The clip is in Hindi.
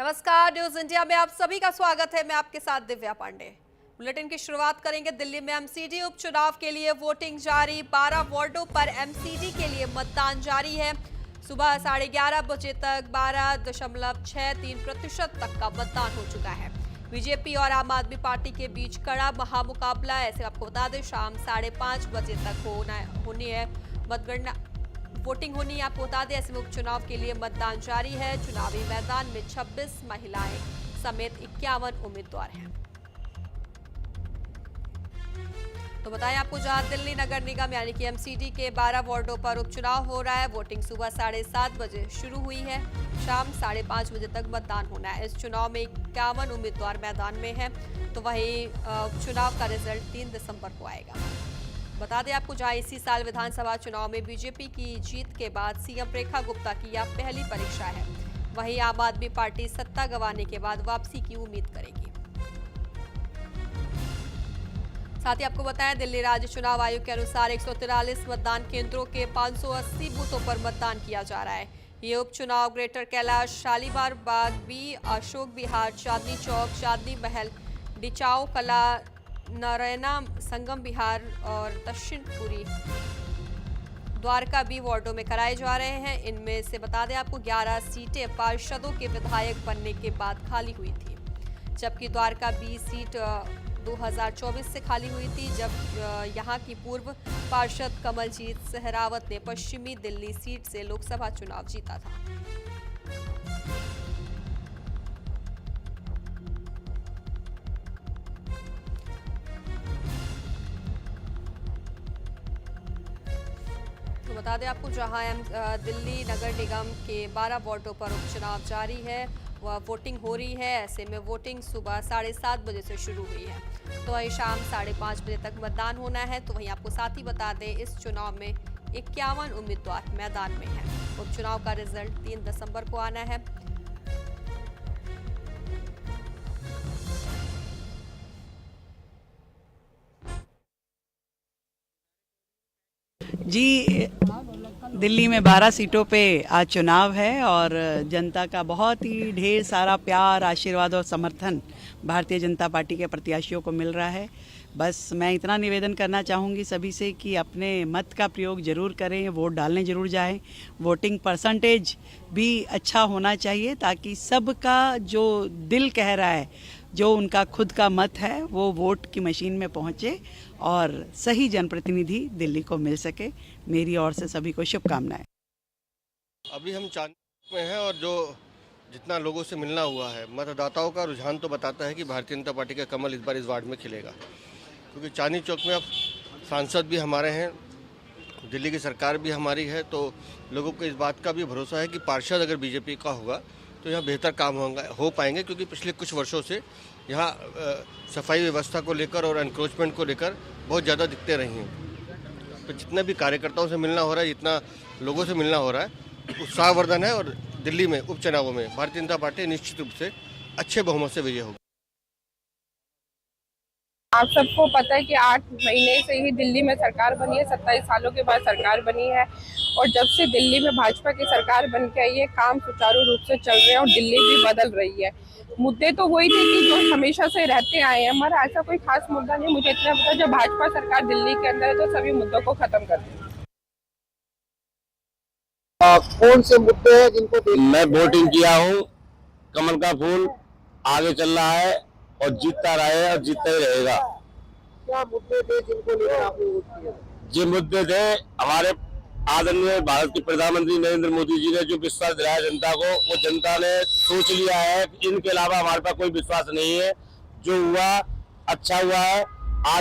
नमस्कार, न्यूज इंडिया में आप सभी का स्वागत है। मैं आपके साथ दिव्या पांडे। बुलेटिन की शुरुआत करेंगे। दिल्ली में एमसीडी उपचुनाव के लिए वोटिंग जारी। 12 वार्डों पर एमसीडी के लिए मतदान जारी है। सुबह 11:30 बजे तक 12.63% तक का मतदान हो चुका है। बीजेपी और आम आदमी पार्टी के बीच कड़ा महामुकाबला है। ऐसे आपको बता दें, शाम 5:30 बजे तक होनी है मतगणना, वोटिंग होनी है। आपको बता दें, ऐसे में उपचुनाव के लिए मतदान जारी है। चुनावी मैदान में 26 महिलाएं समेत 51 उम्मीदवार हैं। तो बताएं आपको, जहां दिल्ली नगर निगम यानी कि एमसीडी के 12 वार्डों पर उपचुनाव हो रहा है। वोटिंग सुबह 7:30 बजे शुरू हुई है। शाम 5:30 बजे तक मतदान होना है। इस चुनाव में 51 उम्मीदवार मैदान में हैं। तो वहीं उपचुनाव का रिजल्ट 3 दिसंबर को आएगा। बता दें आपको, जहां इसी साल विधानसभा चुनाव में बीजेपी की जीत के बाद सीएम रेखा गुप्ता की यह पहली परीक्षा है। वहीं आम आदमी पार्टी सत्ता गंवाने के बाद वापसी की उम्मीद करेगी। साथ ही आपको बताएं, दिल्ली राज्य चुनाव आयोग के अनुसार 143 मतदान केंद्रों के 580 बूथों पर मतदान किया जा रहा है। ये उपचुनाव ग्रेटर कैलाश, शालीमार बाग, बी अशोक विहार, चांदनी चौक, चांदनी महल, डिचाओ कला, नारायणा संगम विहार और दक्षिणपुरी द्वारका बी वार्डों में कराए जा रहे हैं। इनमें से बता दें आपको, 11 सीटें पार्षदों के विधायक बनने के बाद खाली हुई थी, जबकि द्वारका बी सीट 2024 से खाली हुई थी, जब यहां की पूर्व पार्षद कमलजीत सहरावत ने पश्चिमी दिल्ली सीट से लोकसभा चुनाव जीता था। तो बता दें आपको, जहां दिल्ली नगर निगम के 12 वार्डों पर उपचुनाव जारी है, वह वोटिंग हो रही है। ऐसे में वोटिंग सुबह 7:30 बजे से शुरू हुई है। तो वहीं शाम 5:30 बजे तक मतदान होना है। तो वहीं आपको साथ ही बता दें, इस चुनाव में 51 उम्मीदवार मैदान में हैं। उपचुनाव का रिजल्ट 3 दिसंबर को आना है। जी, दिल्ली में 12 सीटों पे आज चुनाव है और जनता का बहुत ही ढेर सारा प्यार, आशीर्वाद और समर्थन भारतीय जनता पार्टी के प्रत्याशियों को मिल रहा है। बस मैं इतना निवेदन करना चाहूँगी सभी से कि अपने मत का प्रयोग ज़रूर करें, वोट डालने ज़रूर जाएं। वोटिंग परसेंटेज भी अच्छा होना चाहिए, ताकि सबका जो दिल कह रहा है, जो उनका खुद का मत है, वो वोट की मशीन में पहुँचे और सही जनप्रतिनिधि दिल्ली को मिल सके। मेरी ओर से सभी को शुभकामनाएं। अभी हम चांदनी में हैं और जो जितना लोगों से मिलना हुआ है, मतदाताओं का रुझान तो बताता है कि भारतीय जनता पार्टी का कमल इस बार इस वार्ड में खिलेगा, क्योंकि चांदनी चौक में अब सांसद भी हमारे हैं, दिल्ली की सरकार भी हमारी है। तो लोगों को इस बात का भी भरोसा है कि पार्षद अगर बीजेपी का होगा तो यहाँ बेहतर काम हो पाएंगे, क्योंकि पिछले कुछ वर्षों से यहाँ सफाई व्यवस्था को लेकर और एनक्रोचमेंट को लेकर बहुत ज़्यादा दिक्कतें रही हैं। तो जितने भी कार्यकर्ताओं से मिलना हो रहा है, जितना लोगों से मिलना हो रहा है, उत्साहवर्धन है। और दिल्ली में उपचुनावों में भारतीय जनता पार्टी निश्चित रूप से अच्छे बहुमत से विजय होगी। आप सबको पता है कि 8 महीने से ही दिल्ली में सरकार बनी है, 27 सालों के बाद सरकार बनी है। और जब से दिल्ली में भाजपा की सरकार बन के आई है, काम सुचारू रूप से चल रहे हैं और दिल्ली भी बदल रही है। मुद्दे तो वही थे कि जो हमेशा से रहते आए हैं, हमारा ऐसा कोई खास मुद्दा नहीं। मुझे इतना पता, जब भाजपा सरकार दिल्ली के अंदर है तो सभी मुद्दों को खत्म कर दें। कौन से मुद्दे हैं जिनको मैं वोटिंग किया हूँ? कमल का फूल आगे चल रहा है और जीतता रहे और जीतता ही रहेगा। क्या मुद्दे थे जिनको लेकर आपने वोट किया? ये मुद्दे थे, हमारे आदरणीय भारत के प्रधानमंत्री नरेंद्र मोदी जी ने जो विश्वास दिलाया जनता को, वो जनता ने सोच लिया है कि इनके अलावा हमारे पास कोई विश्वास नहीं है। जो हुआ अच्छा हुआ है।